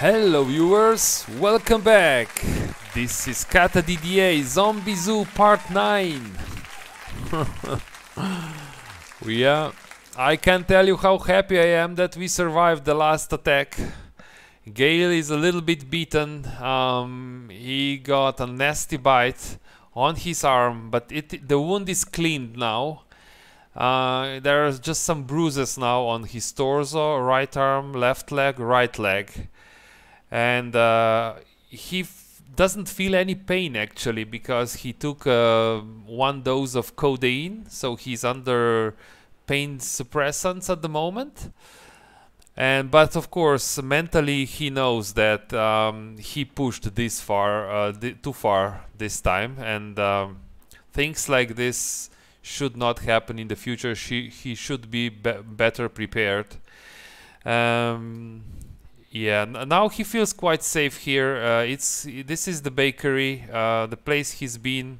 Hello viewers, welcome back. This is Cataclysm DDA Zombie Zoo Part 9. I can't tell you how happy I am that we survived the last attack. Gale is a little bit beaten. He got a nasty bite on his arm, but the wound is cleaned now. There are just some bruises now on his torso, right arm, left leg, right leg. And he doesn't feel any pain actually, because he took 1 dose of codeine, so he's under pain suppressants at the moment. But of course, mentally he knows that he pushed this far, too far this time, and things like this should not happen in the future. He should be better prepared. Yeah, now he feels quite safe here. This is the bakery, the place he's been.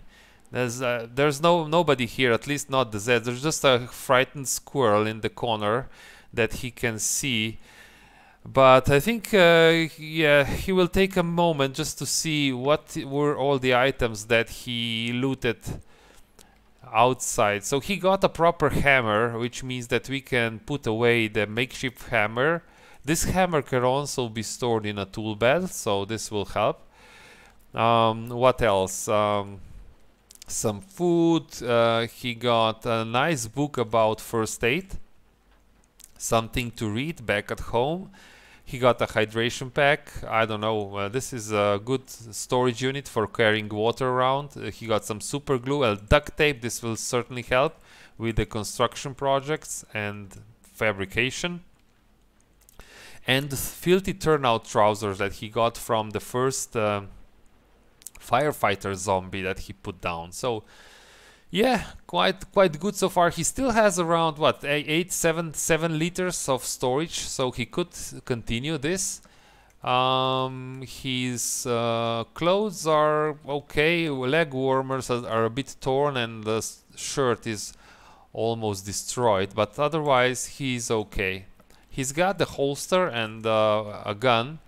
There's nobody here, at least not the Zeds. There's just a frightened squirrel in the corner that he can see. But I think, yeah, he will take a moment just to see what were all the items that he looted outside. So he got a proper hammer, which means that we can put away the makeshift hammer. This hammer can also be stored in a tool belt, so this will help. What else? Some food. He got a nice book about first aid. Something to read back at home. He got a hydration pack. I don't know. This is a good storage unit for carrying water around. He got some super glue and duct tape. This will certainly help with the construction projects and fabrication. And the filthy turnout trousers that he got from the first firefighter zombie that he put down. So yeah, quite good so far. He still has around what, 7 liters of storage, so he could continue this. His clothes are okay. Leg warmers are a bit torn, and the shirt is almost destroyed, but otherwise he's okay. He's got the holster and a gun,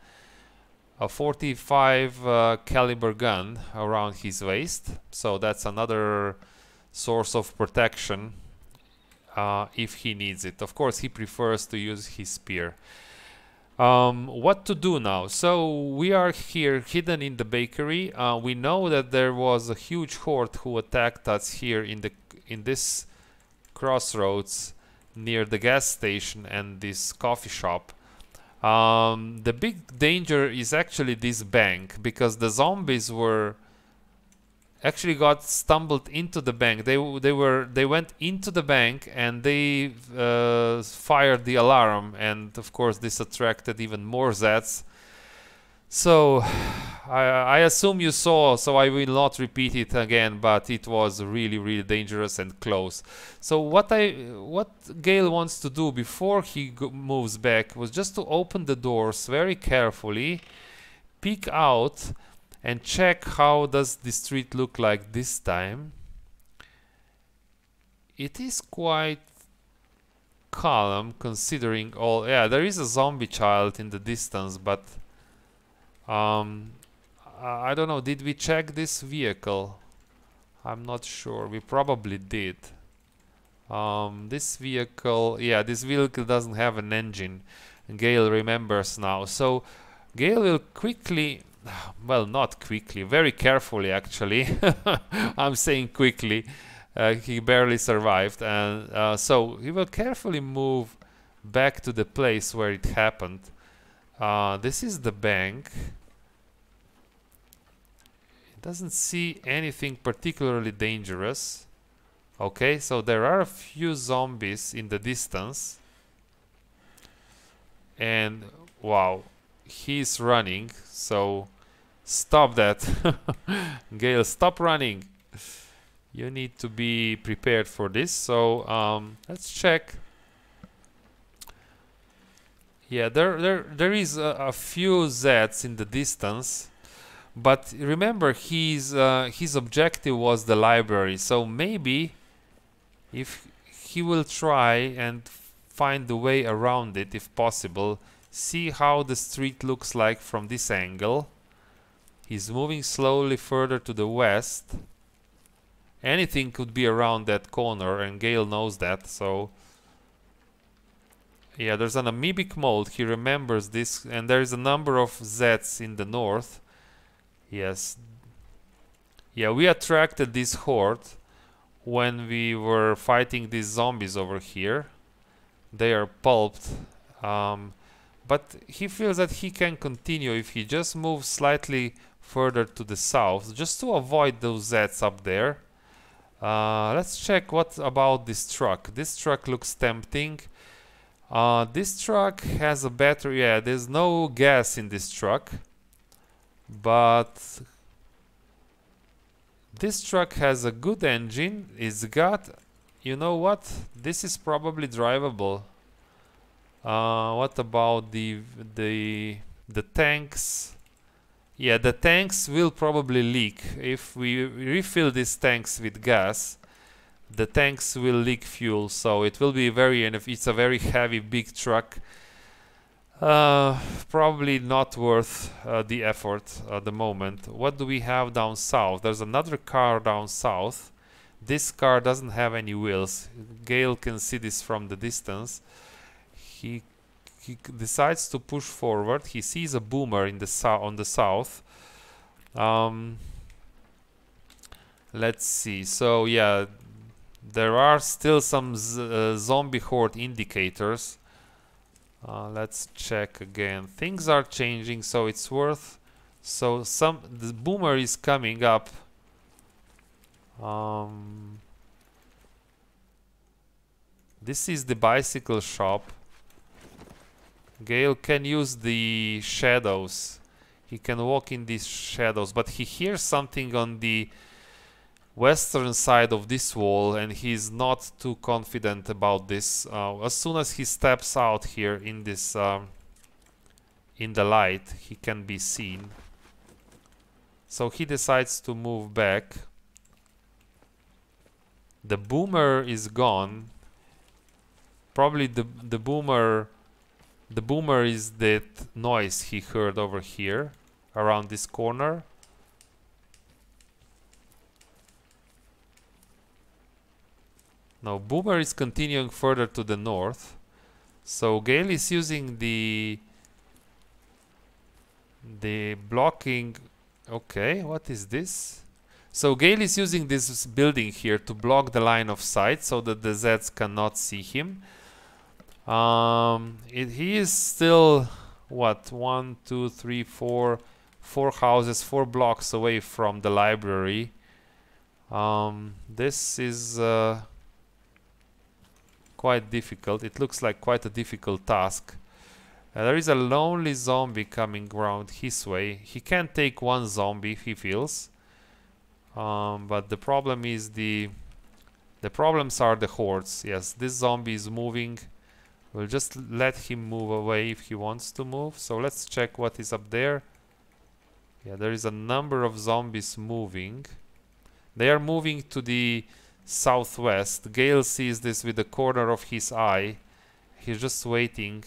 a 45 caliber gun around his waist, so that's another source of protection if he needs it. Of course, he prefers to use his spear. What to do now? So we are here hidden in the bakery. We know that there was a huge horde who attacked us here in this crossroads near the gas station and this coffee shop. The big danger is actually this bank, because the zombies got stumbled into the bank. They went into the bank and they fired the alarm, and of course this attracted even more Zeds. So I assume you saw, so I will not repeat it again, but it was really dangerous and close. So what Gale wants to do before he moves back was just to open the doors very carefully, peek out and check how does the street look like this time. It is quite calm considering all. Yeah, there is a zombie child in the distance, but I don't know, did we check this vehicle? I'm not sure. We probably did. This vehicle, yeah, this vehicle doesn't have an engine. Gale remembers now. So Gale will quickly, well, not quickly, very carefully actually. I'm saying quickly. He barely survived, and so he will carefully move back to the place where it happened. This is the bank. It doesn't see anything particularly dangerous. Okay, so there are a few zombies in the distance. And wow, he's running, so stop that. Gale, stop running. You need to be prepared for this. So let's check. Yeah, there is a few Zeds in the distance, but remember his objective was the library. So maybe if he will try and find the way around it, if possible, see how the street looks like from this angle. He's moving slowly further to the west. Anything could be around that corner, and Gale knows that, so... Yeah, there's an amoebic mold, he remembers this, and there is a number of Zs in the north. Yes. Yeah, we attracted this horde when we were fighting these zombies over here. They are pulped. But he feels that he can continue if he just moves slightly further to the south, just to avoid those Zs up there. Let's check what about this truck. This truck looks tempting. This truck has a battery. Yeah, there's no gas in this truck, but this truck has a good engine. It's got, you know what? This is probably drivable. What about the tanks? Yeah, the tanks will probably leak. If we refill these tanks with gas, the tanks will leak fuel, so it will be and if it's a very heavy big truck, probably not worth the effort at the moment. What do we have down south? There's another car down south. This car doesn't have any wheels. Gale can see this from the distance. He decides to push forward. He sees a boomer in the on the south. Let's see. So yeah, there are still some zombie horde indicators. Let's check again. Things are changing, so it's worth. So the boomer is coming up. This is the bicycle shop. Gale can use the shadows. He can walk in these shadows, but he hears something on the western side of this wall, and he's not too confident about this. As soon as he steps out here in this in the light, he can be seen. So he decides to move back. The boomer is gone. Probably the boomer is that noise he heard over here around this corner. Now boomer is continuing further to the north. So Gale is using the blocking. Okay, what is this? So Gale is using this building here to block the line of sight so that the Zs cannot see him. He is still, what, 1, 2, 3, 4 houses, 4 blocks away from the library. This is quite difficult. It looks like quite a difficult task. There is a lonely zombie coming around his way. He can take one zombie if he feels. But the problem is the problems are the hordes. Yes, this zombie is moving. We'll just let him move away if he wants to move. So let's check what is up there. Yeah, there is a number of zombies moving. They are moving to the southwest. Gale sees this with the corner of his eye. He's just waiting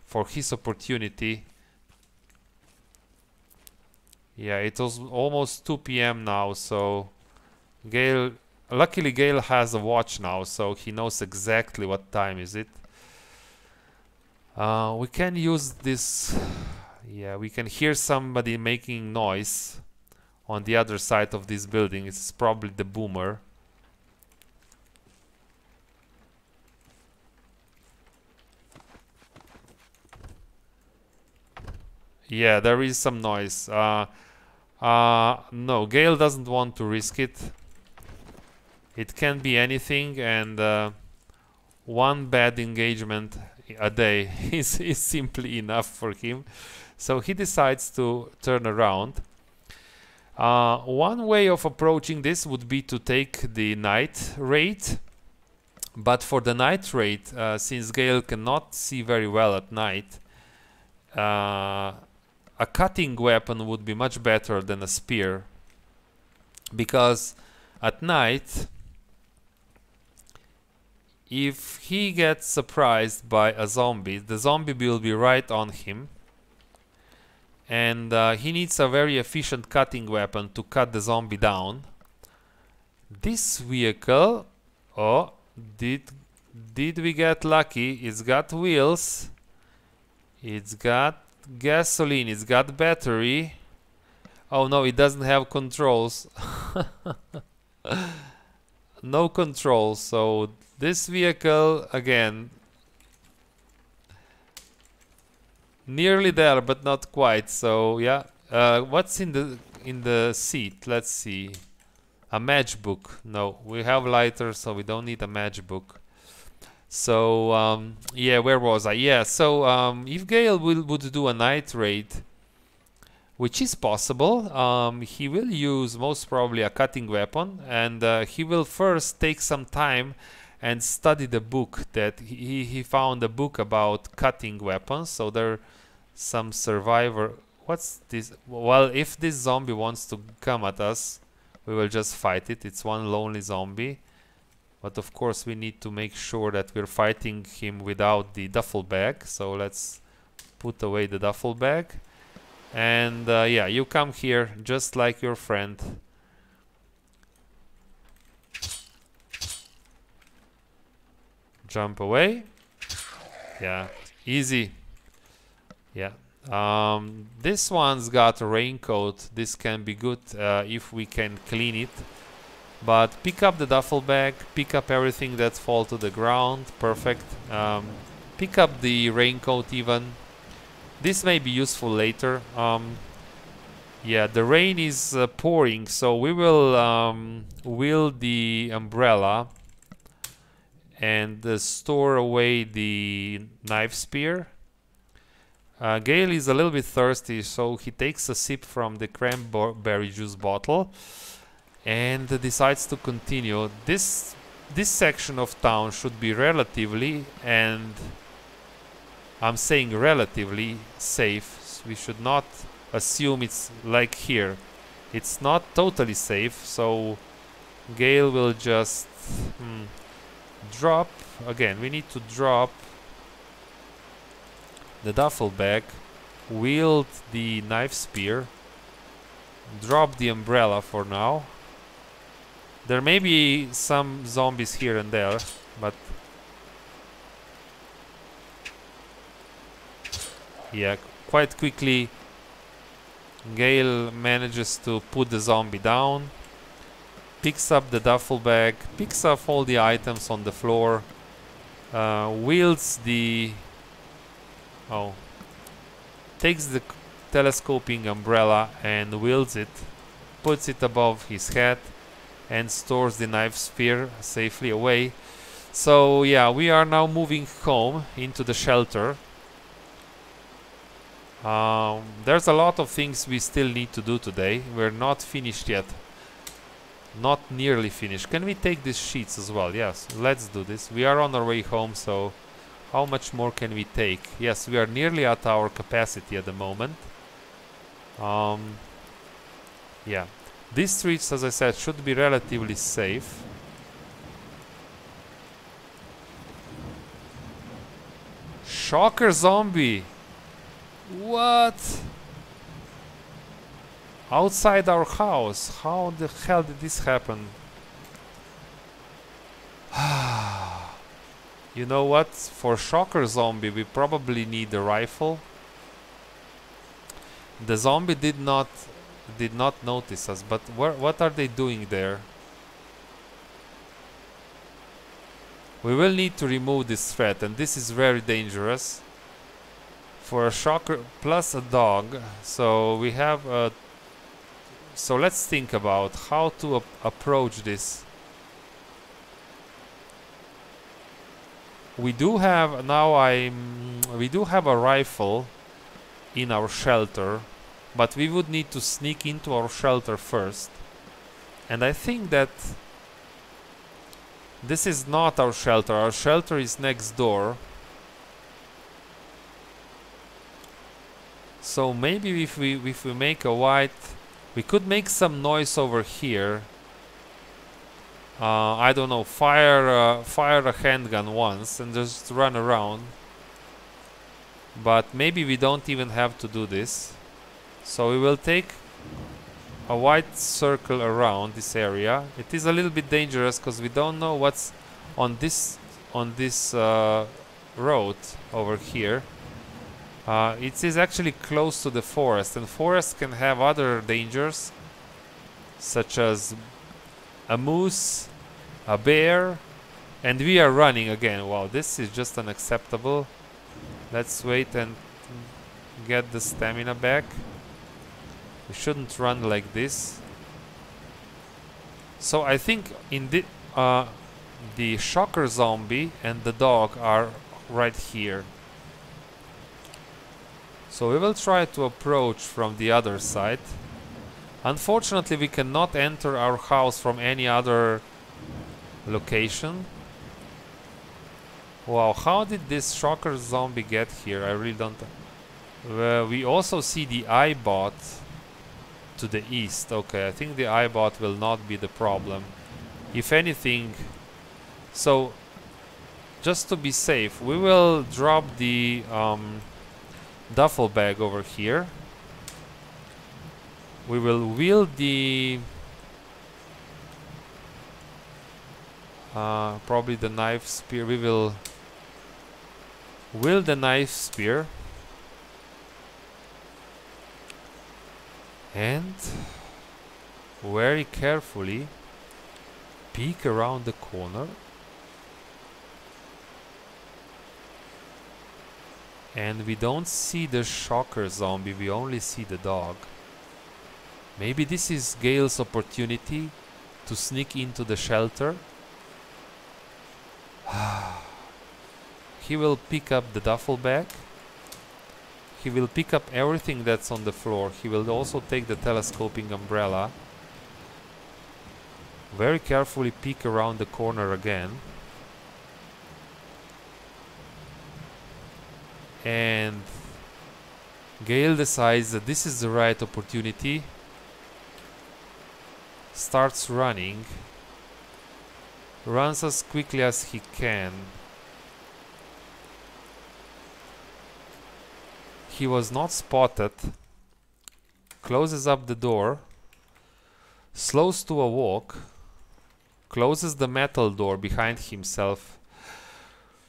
for his opportunity. Yeah, it was almost 2 p.m. now, so luckily Gale has a watch now, so he knows exactly what time is it. We can use this. Yeah, we can hear somebody making noise on the other side of this building. It's probably the boomer. Yeah, there is some noise. No, Gale doesn't want to risk it. It can be anything, and one bad engagement a day is simply enough for him. So he decides to turn around. One way of approaching this would be to take the night raid. But for the night raid, since Gale cannot see very well at night, a cutting weapon would be much better than a spear, because at night if he gets surprised by a zombie, the zombie will be right on him. And he needs a very efficient cutting weapon to cut the zombie down. This vehicle, oh, did we get lucky? It's got wheels, it's got gasoline, it's got battery. Oh no, it doesn't have controls. No controls, so this vehicle, again, nearly there, but not quite. So yeah, what's in the seat? Let's see. A matchbook. No, we have lighter, so we don't need a matchbook. So yeah, where was I? Yeah, so if Gale would do a night raid, which is possible, he will use most probably a cutting weapon, and he will first take some time and study the book that he found a book about cutting weapons. So there some survivor. What's this? Well, if this zombie wants to come at us, we will just fight it. It's one lonely zombie, but of course we need to make sure that we're fighting him without the duffel bag. So let's put away the duffel bag, and yeah, you come here just like your friend. Jump away. Yeah, easy. Yeah. This one's got a raincoat. This can be good if we can clean it. But pick up the duffel bag, pick up everything that falls to the ground. Perfect. Pick up the raincoat even. This may be useful later. Yeah, the rain is pouring, so we will wield the umbrella and store away the knife spear. Gale is a little bit thirsty, so he takes a sip from the cranberry juice bottle and decides to continue. This section of town should be relatively, and I'm saying relatively, safe. We should not assume it's like here. It's not totally safe, so Gale will just drop. Again, we need to drop the duffel bag, wield the knife spear, drop the umbrella for now. There may be some zombies here and there, but yeah, quite quickly Gale manages to put the zombie down, picks up the duffel bag, picks up all the items on the floor, wields the takes the telescoping umbrella and wields it, puts it above his head, and stores the knife spear safely away. So yeah, we are now moving home into the shelter. There's a lot of things we still need to do today. We're not finished yet. Not nearly finished. Can we take these sheets as well? Yes, let's do this. We are on our way home, so how much more can we take? Yes, we are nearly at our capacity at the moment. Yeah, these streets, as I said, should be relatively safe. Shocker zombie! What? Outside our house? How the hell did this happen? You know what? For shocker zombie, we probably need a rifle. The zombie did not notice us, but what are they doing there? We will need to remove this threat, and this is very dangerous. For a shocker plus a dog, so we have a. So let's think about how to approach this. We do have we do have a rifle in our shelter, but we would need to sneak into our shelter first. And I think that this is not our shelter. Our shelter is next door. So maybe if we make a white, we could make some noise over here I don't know, fire a handgun once and just run around. But maybe we don't even have to do this. So we will take a wide circle around this area. It is a little bit dangerous because we don't know what's on this road over here. It is actually close to the forest, and forest can have other dangers, such as a moose, a bear, and we are running again. Wow, this is just unacceptable. Let's wait and get the stamina back. We shouldn't run like this. So I think in the shocker zombie and the dog are right here. So we will try to approach from the other side. Unfortunately, we cannot enter our house from any other location. Wow, how did this shocker zombie get here? I really don't... we also see the iBot to the east. Okay, I think the iBot will not be the problem. If anything... So, just to be safe, we will drop the duffel bag over here. We will wield the... probably the knife spear. We will wield the knife spear. And very carefully peek around the corner. And we don't see the shocker zombie, we only see the dog. Maybe this is Gale's opportunity to sneak into the shelter. He will pick up the duffel bag. He will pick up everything that's on the floor. He will also take the telescoping umbrella. Very carefully peek around the corner again. And Gale decides that this is the right opportunity. Starts running. Runs as quickly as he can. He was not spotted. Closes up the door. Slows to a walk. Closes the metal door behind himself.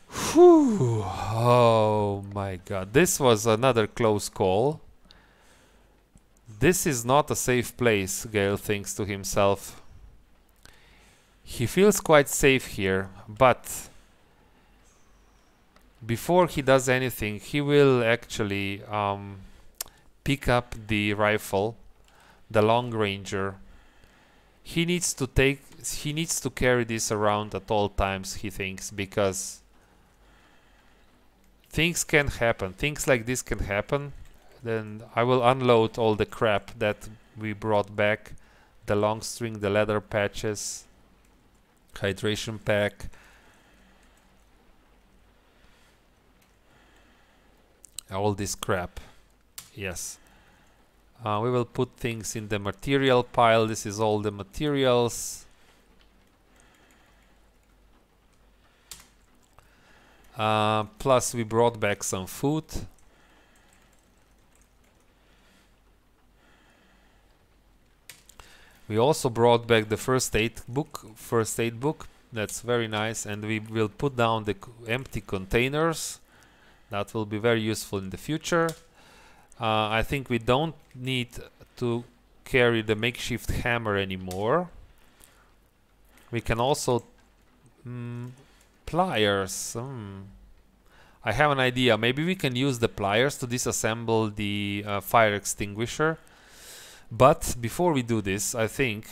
Whew. Oh my god. This was another close call. This is not a safe place, Gale thinks to himself. He feels quite safe here, but before he does anything, he will actually pick up the rifle, the long ranger. He needs to carry this around at all times, he thinks, because things can happen. Things like this can happen. Then I will unload all the crap that we brought back. The long string, the leather patches, hydration pack. All this crap. Yes. We will put things in the material pile. This is all the materials. Plus we brought back some food. We also brought back the first aid book. That's very nice. And we will put down the empty containers. That will be very useful in the future. I think we don't need to carry the makeshift hammer anymore. We can also... pliers. I have an idea. Maybe we can use the pliers to disassemble the fire extinguisher. But before we do this, I think...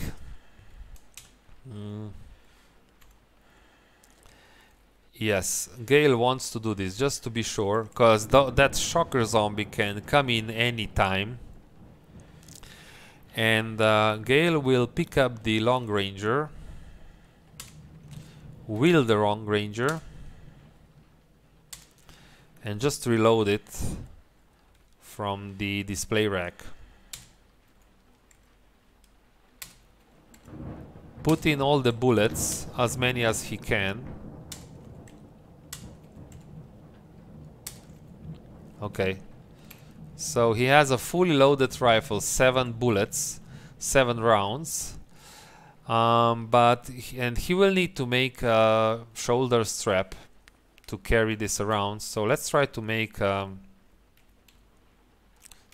yes, Gale wants to do this, just to be sure, because that shocker zombie can come in any time. And Gale will pick up the long ranger, wield the long ranger, and just reload it from the display rack. put in all the bullets, as many as he can. Okay. So he has a fully loaded rifle, 7 bullets, 7 rounds. And he will need to make a shoulder strap to carry this around. So let's try to make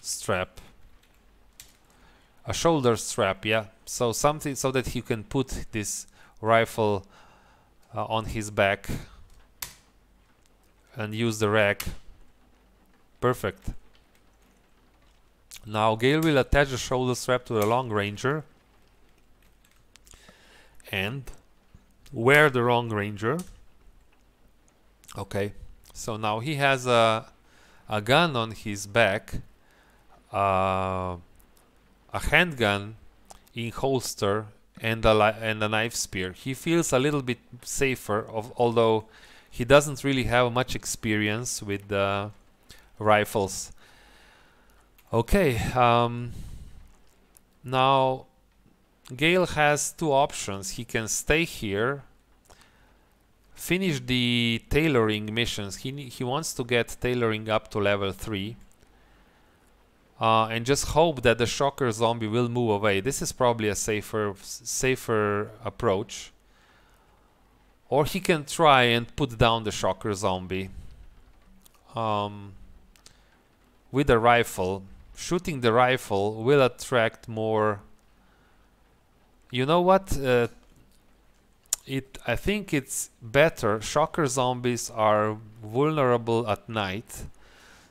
strap, a shoulder strap, yeah. So something so that he can put this rifle on his back and use the rack. Perfect. Now Gale will attach the shoulder strap to the long ranger and wear the long ranger. Okay, so now he has a gun on his back, a handgun in holster, and a knife spear. He feels a little bit safer, although he doesn't really have much experience with the rifles. Okay, now Gale has 2 options. He can stay here, finish the tailoring missions. He wants to get tailoring up to level 3, and just hope that the shocker zombie will move away. This is probably a safer approach. Or he can try and put down the shocker zombie with a rifle. Shooting the rifle will attract more. You know what? I think it's better. Shocker zombies are vulnerable at night.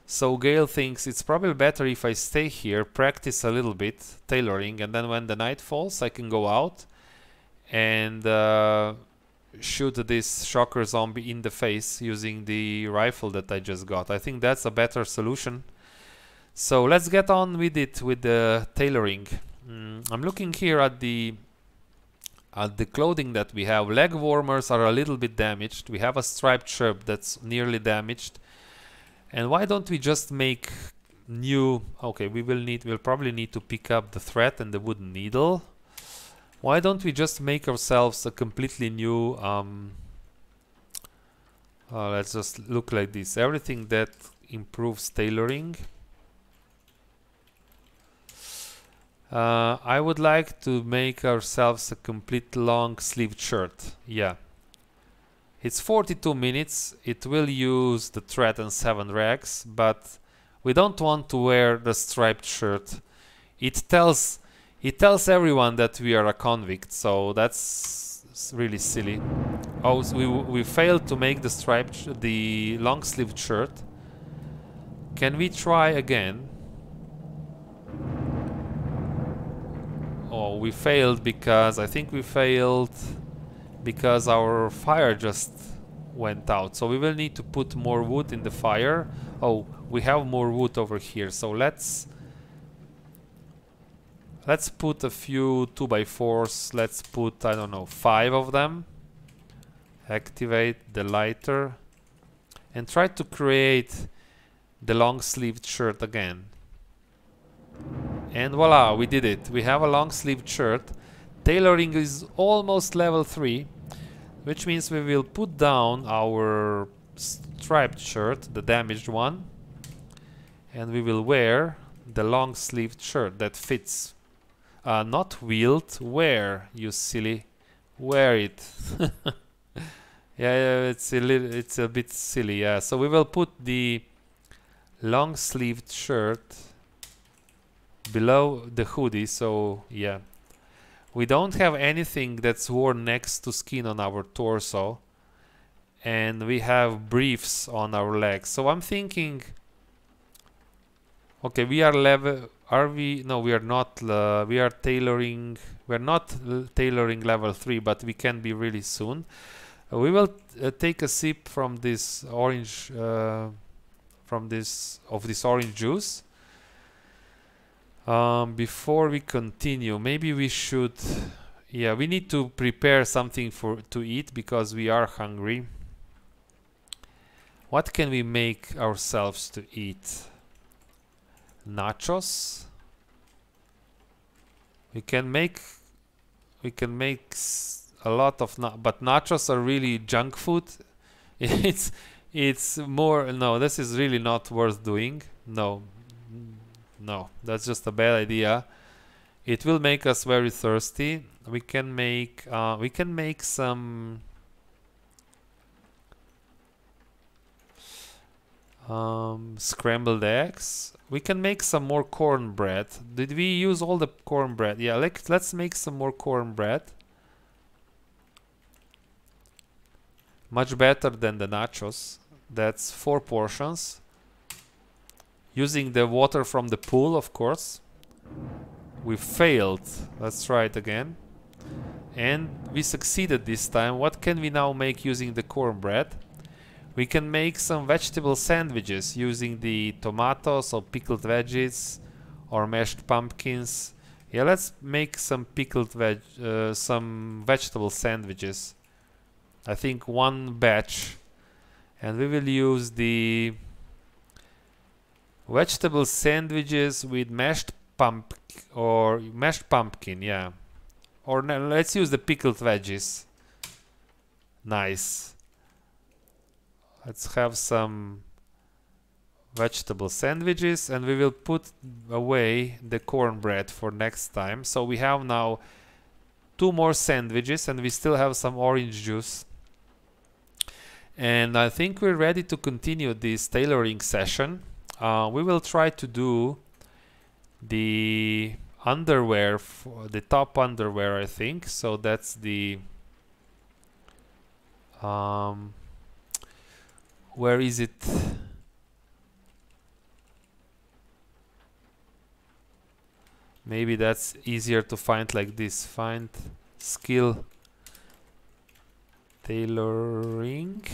So Gale thinks it's probably better if I stay here, practice a little bit tailoring, and then when the night falls I can go out and shoot this shocker zombie in the face using the rifle that I just got. I think that's a better solution. So let's get on with it, with the tailoring. I'm looking here at the clothing that we have. Leg warmers are a little bit damaged. We have a striped shirt that's nearly damaged. And why don't we just make new... Okay, we'll probably need to pick up the thread and the wooden needle. Why don't we just make ourselves a completely new... let's just look like this. Everything that improves tailoring. I would like to make ourselves a complete long sleeved shirt. Yeah. It's 42 minutes. It will use the thread and 7 rags, but we don't want to wear the striped shirt. It tells everyone that we are a convict, so that's really silly. Oh, so we failed to make the long sleeved shirt. Can we try again? Oh, we failed because I think we failed because our fire just went out. So we will need to put more wood in the fire. Oh, we have more wood over here. So let's put a few 2x4s. Let's put, I don't know, 5 of them. Activate the lighter and try to create the long sleeved shirt again. And voila, we did it. We have a long sleeved shirt. Tailoring is almost level 3, which means we will put down our striped shirt, the damaged one, and we will wear the long sleeved shirt that fits. Not wield, wear, you silly. Wear it. Yeah, it's a bit silly, yeah. So we will put the long sleeved shirt below the hoodie, so yeah. We don't have anything that's worn next to skin on our torso, and we have briefs on our legs. So I'm thinking, okay, we are level. Are we? No, we are not. We are tailoring. We're not tailoring level 3, but we can be really soon. We will take a sip from this orange, this orange juice. Before we continue, maybe we should, yeah, we need to prepare something to eat because we are hungry. What can we make ourselves to eat? Nachos. We can make we can make a lot of but nachos are really junk food. It's more, no, this is really not worth doing. No, that's just a bad idea. It will make us very thirsty. We can make some scrambled eggs. We can make some more cornbread. Did we use all the cornbread? Yeah, let's make some more cornbread. Much better than the nachos. That's 4 portions. Using the water from the pool, of course. We failed. Let's try it again. And we succeeded this time. What can we now make using the cornbread? We can make some vegetable sandwiches using the tomatoes or pickled veggies or mashed pumpkins. Yeah, let's make some pickled some vegetable sandwiches. I think 1 batch. And we will use the vegetable sandwiches with mashed pumpkin, yeah. Or no, let's use the pickled veggies. Nice. Let's have some vegetable sandwiches, and we will put away the cornbread for next time. So we have now 2 more sandwiches, and we still have some orange juice. And I think we're ready to continue this tailoring session. We will try to do the underwear, the top underwear, I think. So that's the where is it? Maybe that's easier to find like this. Find skill tailoring.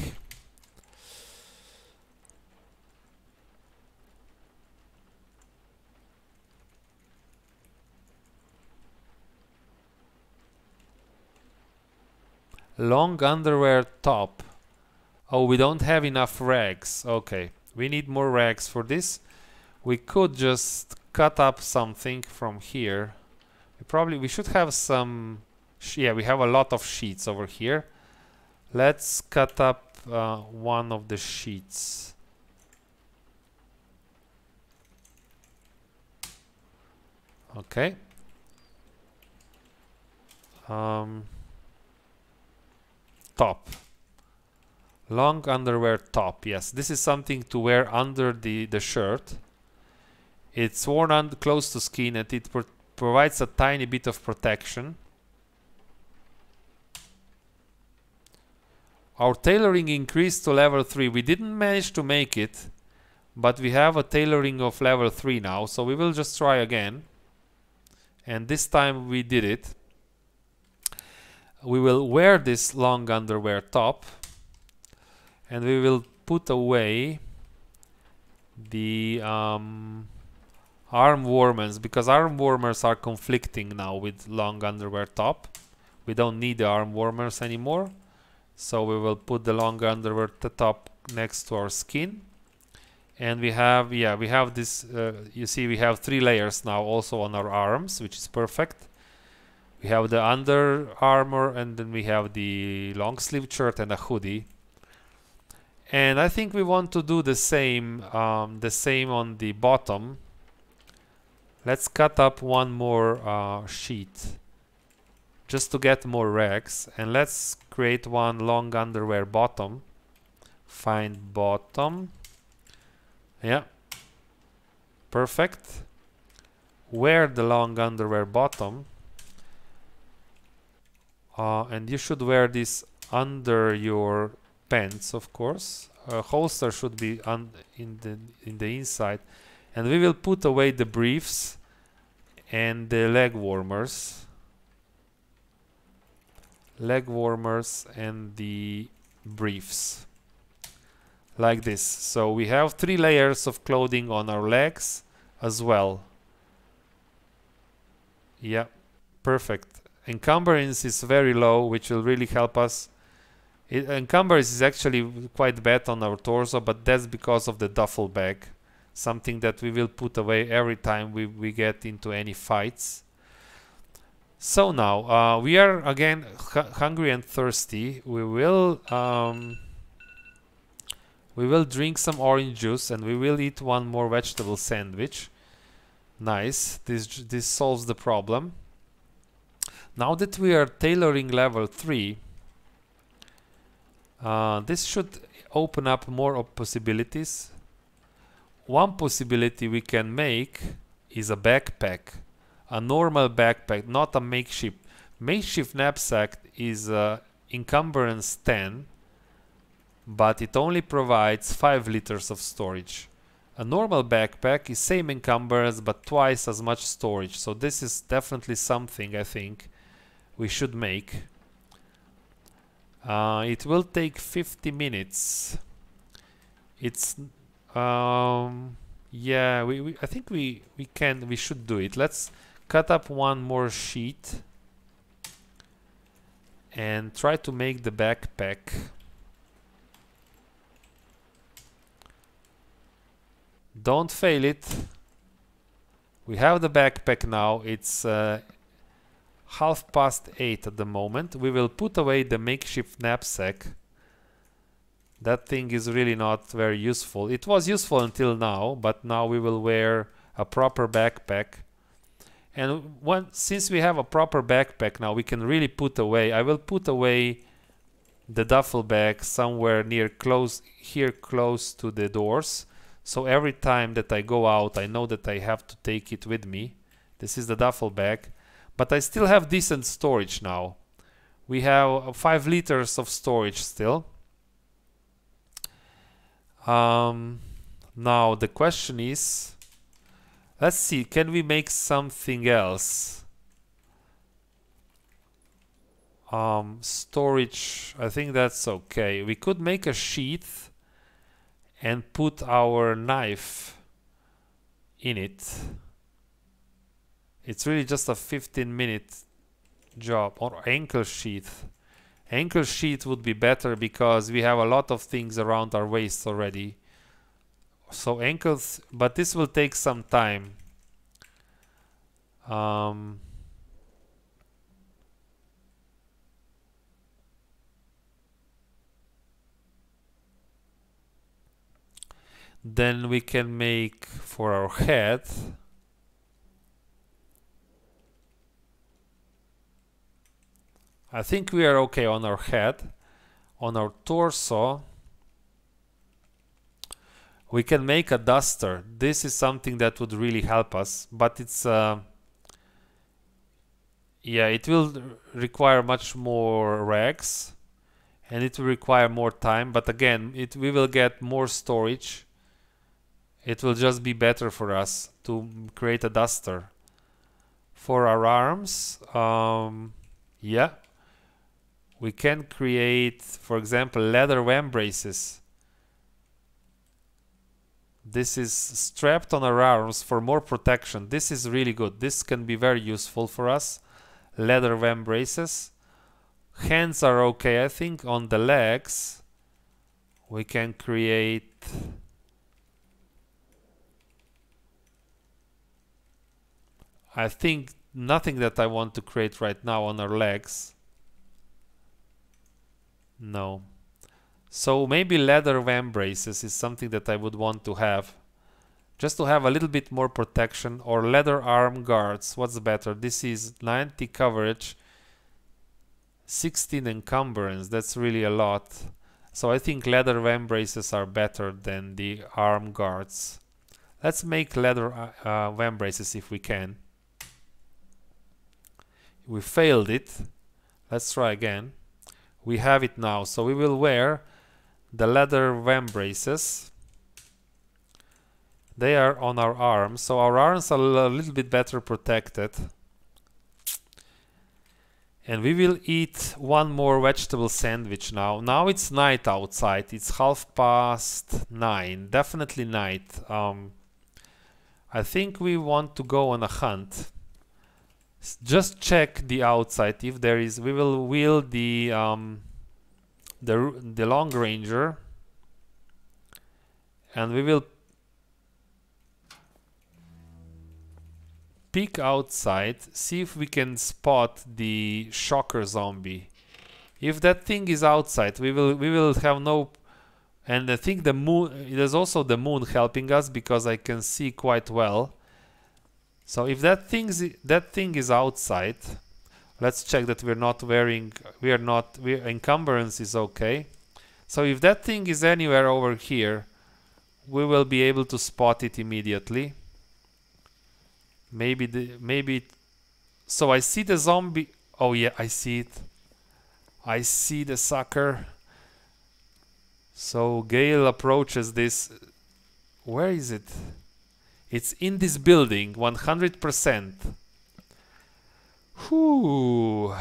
Long underwear top. Oh, we don't have enough rags. Okay, we need more rags for this. We could just cut up something from here. We should have some. Yeah, we have a lot of sheets over here. Let's cut up one of the sheets. Okay. Top. Long underwear top. Yes, this is something to wear under the shirt. It's worn close to skin, and it provides a tiny bit of protection. Our tailoring increased to level 3. We didn't manage to make it, but we have a tailoring of level 3 now, so we will just try again. And this time we did it. We will wear this long underwear top, and we will put away the arm warmers, because arm warmers are conflicting now with long underwear top. We don't need the arm warmers anymore, so we will put the long underwear top next to our skin. And we have, yeah, we have this, you see we have 3 layers now also on our arms, which is perfect. We have the under armor, and then we have the long sleeve shirt and a hoodie. And I think we want to do the same on the bottom. Let's cut up one more sheet just to get more rags, and let's create one long underwear bottom. Find bottom. Yeah, perfect. Wear the long underwear bottom, and you should wear this under your pants, of course. A holster should be in the inside, and we will put away the briefs and the leg warmers and the briefs, like this. So we have 3 layers of clothing on our legs as well. Yeah, perfect. Encumbrance is very low, which will really help us. Encumbrance is actually quite bad on our torso, but that's because of the duffel bag, something that we will put away every time we get into any fights. So now we are again hungry and thirsty. We will drink some orange juice and we will eat one more vegetable sandwich. Nice. This solves the problem. Now that we are tailoring level 3, this should open up more possibilities. One possibility we can make is a backpack. A normal backpack, not a makeshift. Makeshift knapsack is encumbrance 10, but it only provides 5 liters of storage. A normal backpack is same encumbrance but twice as much storage. So this is definitely something I think we should make. It will take 50 minutes. It's yeah, I think we should do it. Let's cut up one more sheet and try to make the backpack. Don't fail it. We have the backpack now. It's 8:30 at the moment. We will put away the makeshift knapsack. That thing is really not very useful. It was useful until now, but now we will wear a proper backpack. And since we have a proper backpack now, we can really put away. I will put away the duffel bag somewhere close to the doors. So every time that I go out, I know that I have to take it with me. This is the duffel bag. But I still have decent storage now. We have 5 liters of storage still. Now the question is, let's see, can we make something else? Storage, I think that's okay. We could make a sheath and put our knife in it. It's really just a 15-minute job. Or ankle sheath. Ankle sheath would be better because we have a lot of things around our waist already. So ankles, but this will take some time. Then we can make for our head. I think we are okay on our head. On our torso, we can make a duster. This is something that would really help us, but it's yeah, it will require much more rags and it will require more time, but again, we will get more storage. It will just be better for us to create a duster. For our arms, yeah, we can create, for example, leather vambraces. This is strapped on our arms for more protection. This is really good. This can be very useful for us. Leather vambraces. Hands are okay, I think. On the legs, we can create I think nothing that I want to create right now on our legs. No. So maybe leather vambraces is something that I would want to have. Just to have a little bit more protection, or leather arm guards. What's better? This is 90 coverage, 16 encumbrance. That's really a lot. So I think leather vambraces are better than the arm guards. Let's make leather vambraces if we can. We failed it. Let's try again. We have it now, so we will wear the leather vambraces. They are on our arms, so our arms are a little bit better protected. And we will eat one more vegetable sandwich now. Now it's night outside. It's 9:30. Definitely night. I think we want to go on a hunt. Just check the outside if there is. We will wheel the long ranger, and we will peek outside, see if we can spot the shocker zombie. If that thing is outside, we will have no. And I think the moon. There's also the moon helping us because I can see quite well. So if that thing is outside, let's check that we're not wearing. Encumbrance is okay. So if that thing is anywhere over here, we will be able to spot it immediately. So I see the zombie. Oh yeah, I see it. I see the sucker. So Gale approaches this. Where is it? It's in this building, 100%. Whew.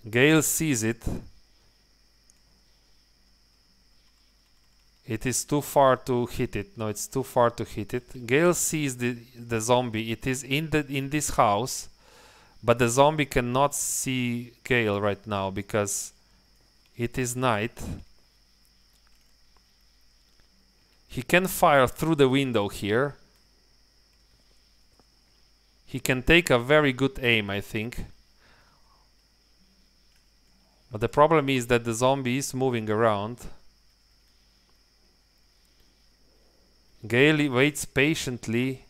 Gale sees it. It is too far to hit it. No, it's too far to hit it. Gale sees the zombie. It is in this house, but the zombie cannot see Gale right now because it is night. He can fire through the window here. He can take a very good aim, I think. But the problem is that the zombie is moving around. Gale waits patiently,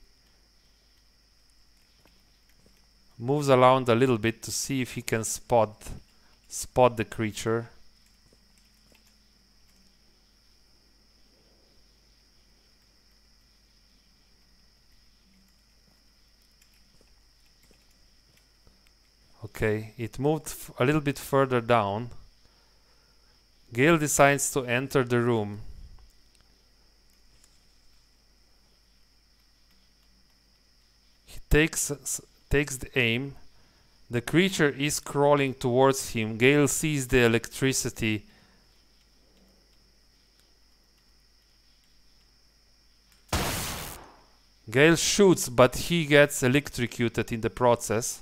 moves around a little bit to see if he can spot the creature. Okay, it moved a little bit further down. Gale decides to enter the room. He takes the aim. The creature is crawling towards him. Gale sees the electricity. Gale shoots, but he gets electrocuted in the process.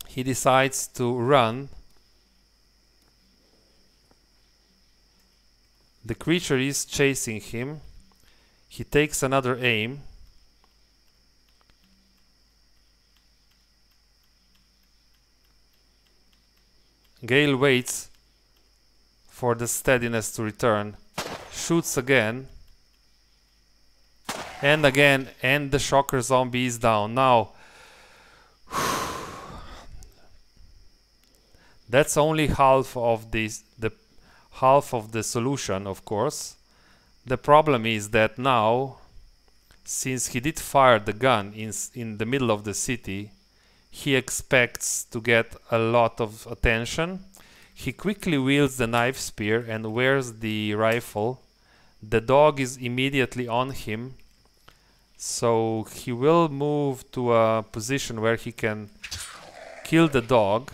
He decides to run. The creature is chasing him. He takes another aim. Gale waits for the steadiness to return. Shoots again. And again, and the shocker zombie is down. Now, that's only half of the solution, of course. The problem is that now, since he did fire the gun in the middle of the city, he expects to get a lot of attention. He quickly wields the knife spear and wears the rifle. The dog is immediately on him, so he will move to a position where he can kill the dog.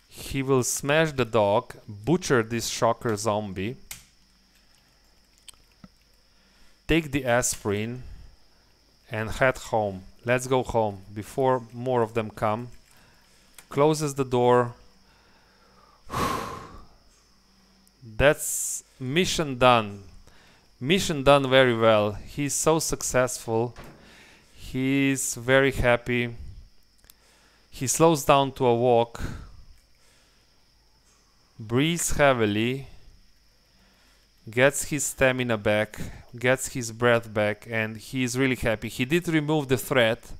He will smash the dog, butcher this shocker zombie, take the aspirin, and head home. Let's go home before more of them come. Closes the door. That's mission done. Mission done very well. He's so successful. He's very happy. He slows down to a walk. Breathes heavily. Gets his stamina back. Gets his breath back. And he's really happy. He did remove the threat.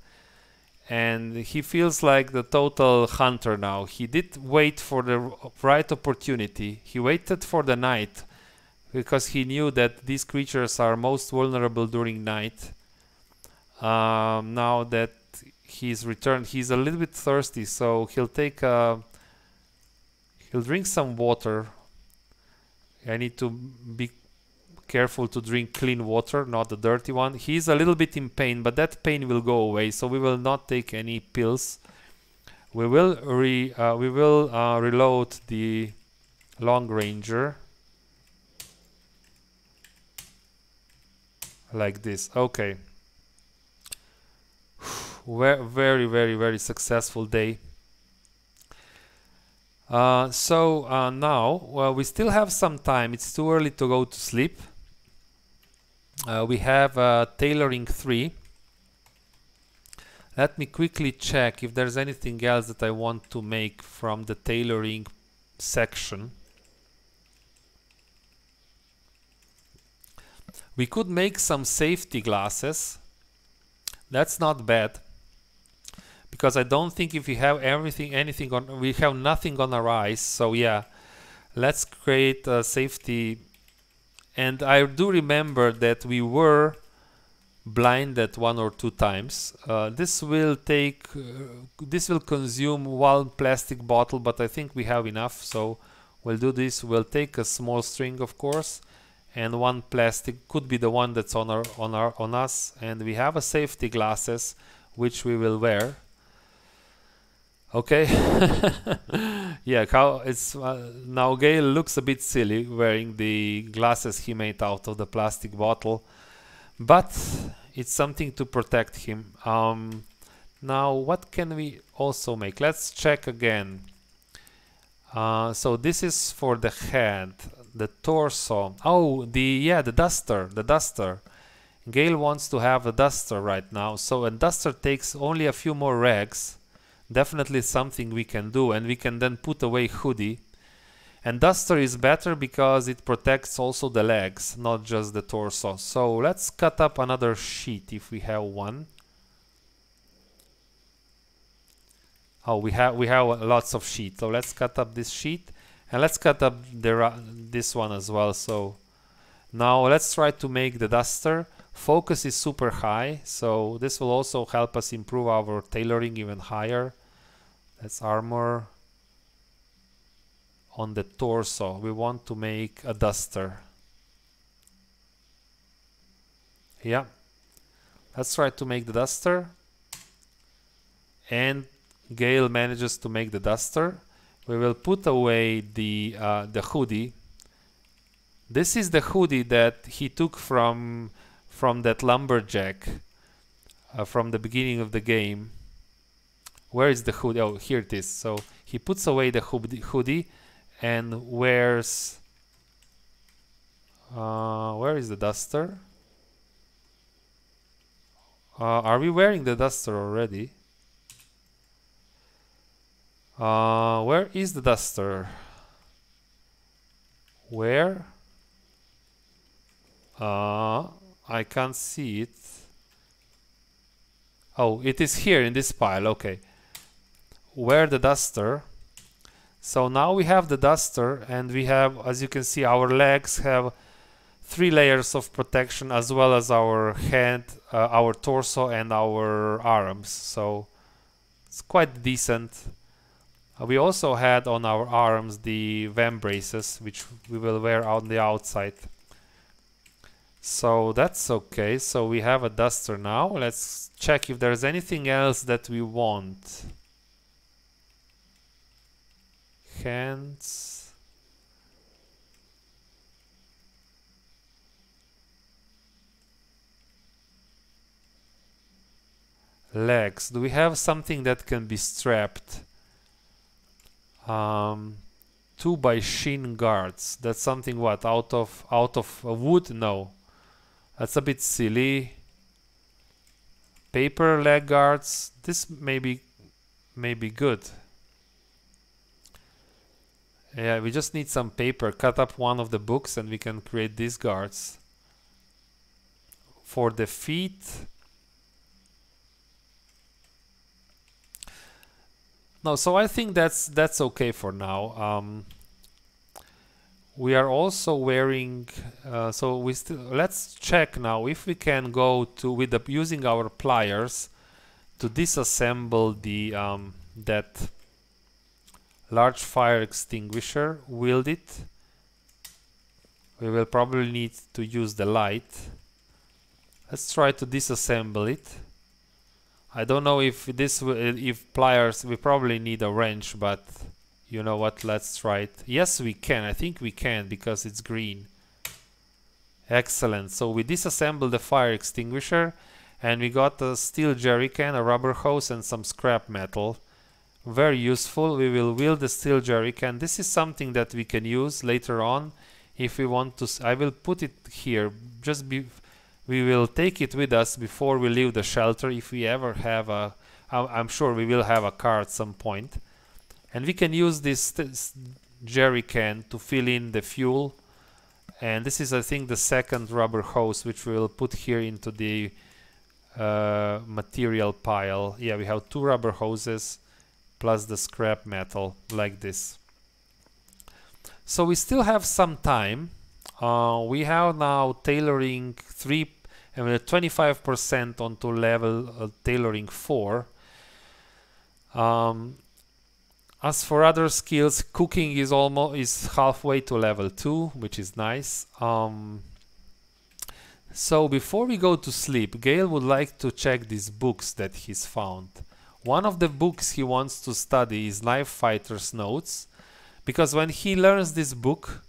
And he feels like the total hunter now. He did wait for the right opportunity. He waited for the night because he knew that these creatures are most vulnerable during night. Now that he's returned, he's a little bit thirsty, so he'll drink some water. I need to be careful to drink clean water, not the dirty one. He's a little bit in pain, but that pain will go away, so we will not take any pills. We will reload the long ranger. like this. Okay. Very, very, very successful day. Now, well, we still have some time. It's too early to go to sleep. We have tailoring 3. Let me quickly check if there's anything else that I want to make from the tailoring section. We could make some safety glasses. That's not bad, because I don't think if we have anything on, we have nothing on our eyes. So yeah, let's create a safety. And I do remember that we were blinded 1 or 2 times. This will consume 1 plastic bottle, but I think we have enough. So we'll do this. We'll take a small string, of course, and 1 plastic, could be the one that's on us, and we have a safety glasses which we will wear. Okay. Yeah, how it's now Gale looks a bit silly wearing the glasses he made out of the plastic bottle, but it's something to protect him. Now what can we also make? Let's check again. So this is for the head, the torso. Oh, the duster. Gale wants to have a duster right now, so a duster takes only a few more rags. Definitely something we can do, and we can then put away hoodie. And duster is better because it protects also the legs, not just the torso. So let's cut up another sheet if we have one. Oh, we have lots of sheets. So let's cut up this sheet, and let's cut up this one as well. So now let's try to make the duster. Focus is super high, so this will also help us improve our tailoring even higher. That's armor. On the torso, we want to make a duster. Yeah, let's try to make the duster. And Gale manages to make the duster. We will put away the hoodie. This is the hoodie that he took from that lumberjack from the beginning of the game. Where is the hoodie? Oh, here it is. So he puts away the hoodie and wears... where is the duster? Are we wearing the duster already? Where is the duster? Where? I can't see it. Oh, it is here in this pile. Okay. Where the duster? So now we have the duster, and we have, as you can see, our legs have 3 layers of protection, as well as our head, our torso, and our arms. So it's quite decent. We also had on our arms the vamp braces, which we will wear on the outside. So that's okay. So we have a duster now. Let's check if there's anything else that we want. Hands. Legs. Do we have something that can be strapped? 2 by shin guards. That's something what? Out of wood? No. That's a bit silly. Paper leg guards. This may be good. Yeah, we just need some paper. Cut up one of the books and we can create these guards. For the feet. No, so I think that's okay for now. We are also wearing, so let's check now if we can go to using our pliers to disassemble the that large fire extinguisher. Wield it. We will probably need to use the light. Let's try to disassemble it. I don't know if pliers, we probably need a wrench, but you know what, let's try it. Yes, we can. I think we can because it's green. Excellent. So we disassembled the fire extinguisher and we got a steel jerry can, a rubber hose and some scrap metal. Very useful. We will wheel the steel jerry can. This is something that we can use later on if we want to. I will put it here. We will take it with us before we leave the shelter if we ever have a. I'm sure we will have a car at some point. And we can use this jerry can to fill in the fuel. And this is, I think, the second rubber hose which we will put here into the material pile. Yeah, we have 2 rubber hoses plus the scrap metal like this. So we still have some time. We have now tailoring 25% onto level tailoring 4. As for other skills, cooking is halfway to level 2, which is nice. So before we go to sleep, Gale would like to check these books that he's found. One of the books he wants to study is Knife Fighter's Notes, because when he learns this book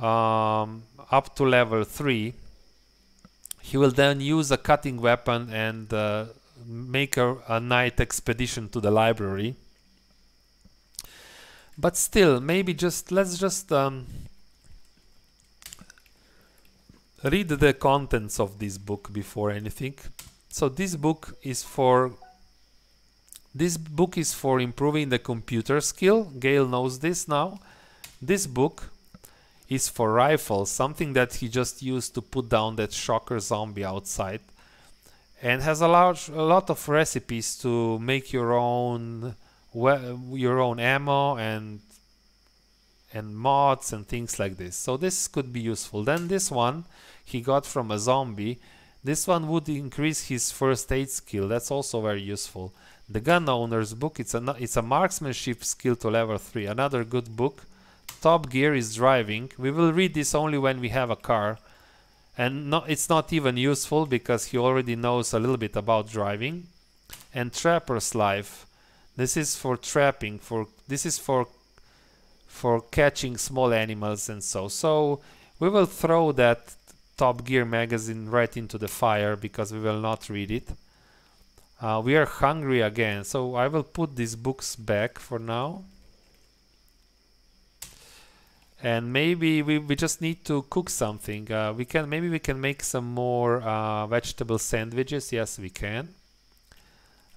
up to level 3, he will then use a cutting weapon and make a night expedition to the library. But still, maybe let's just read the contents of this book before anything. So this book is for improving the computer skill. Gale knows this now. This book is for rifles, something that he just used to put down that shocker zombie outside, and has a lot of recipes to make your own ammo and mods and things like this. So this could be useful. Then this one he got from a zombie. This one would increase his first aid skill. That's also very useful. The Gun Owner's book, it's a marksmanship skill to level 3. Another good book. Top Gear is driving. We will read this only when we have a car. And it's not even useful because he already knows a little bit about driving. And Trapper's Life. This is for trapping. This is for catching small animals and so. So we will throw that Top Gear magazine right into the fire because we will not read it. We are hungry again, so I will put these books back for now. And maybe we just need to cook something. Maybe we can make some more vegetable sandwiches. Yes, we can.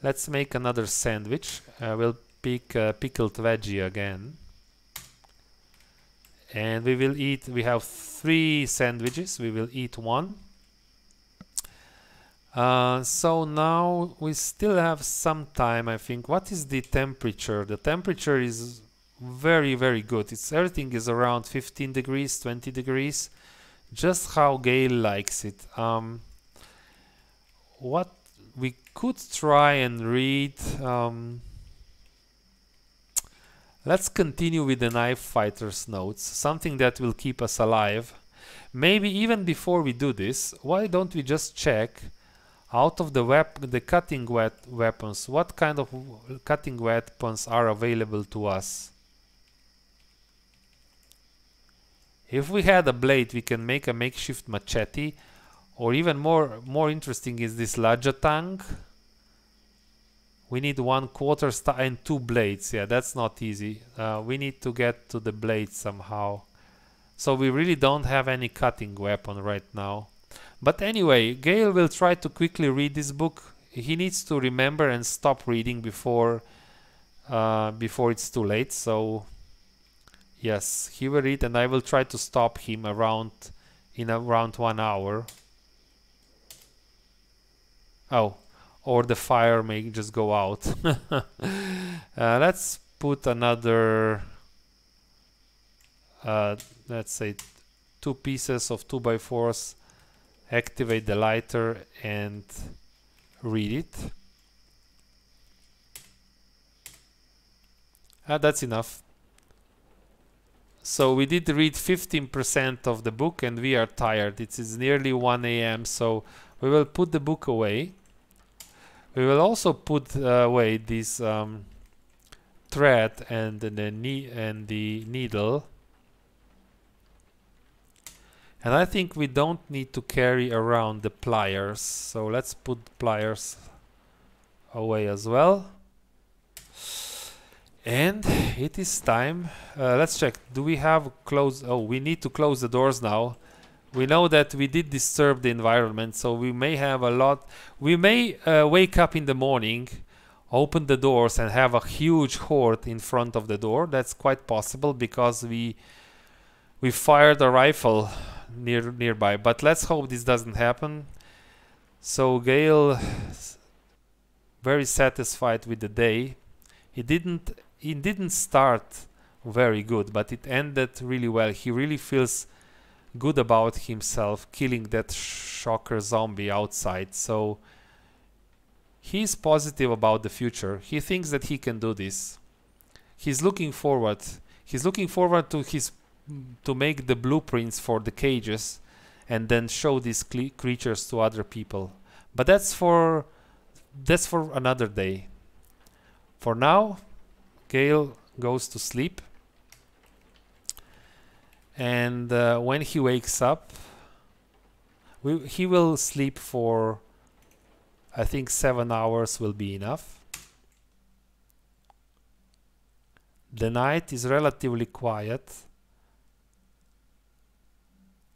Let's make another sandwich. We'll pick pickled veggie again. And we will eat. We have 3 sandwiches. We will eat 1. So now we still have some time, I think. What is the temperature? The temperature is very, very good. Everything is around 15 degrees, 20 degrees. Just how Gale likes it. What we could try and read. Let's continue with the Knife Fighter's Notes. Something that will keep us alive. Maybe even before we do this, why don't we just check out of the cutting weapons, what kind of cutting weapons are available to us? If we had a blade, we can make a makeshift machete, or even more interesting is this Lajatang. We need 1/4 star and 2 blades. Yeah, that's not easy. We need to get to the blade somehow. So we really don't have any cutting weapon right now. But anyway, Gale will try to quickly read this book. He needs to remember and stop reading before it's too late. So yes, he will read, and I will try to stop him in around 1 hour. Oh, or the fire may just go out. Let's put another, let's say 2 pieces of 2x4s. Activate the lighter and read it. That's enough. So we did read 15% of the book and we are tired. It is nearly 1 AM, so we will put the book away. We will also put away this thread and the needle. And I think we don't need to carry around the pliers, so let's put pliers away as well. And it is time. Let's check. Do we have close? Oh, we need to close the doors now. We know that we did disturb the environment, so we may have a lot. We may wake up in the morning, open the doors, and have a huge horde in front of the door. That's quite possible because we fired a rifle nearby. But let's hope this doesn't happen. So Gale, very satisfied with the day. He didn't start very good, but it ended really well. He really feels good about himself killing that shocker zombie outside. So he's positive about the future. He thinks that he can do this. He's looking forward. He's looking forward to make the blueprints for the cages and then show these creatures to other people. But that's for another day. For now, Gale goes to sleep, and when he wakes up, he will sleep for, I think, 7 hours will be enough. The night is relatively quiet.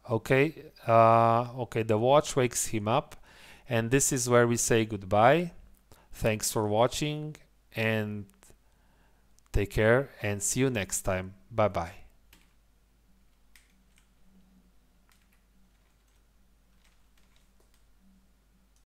Okay, the watch wakes him up, and this is where we say goodbye. Thanks for watching, and take care, and see you next time. Bye bye.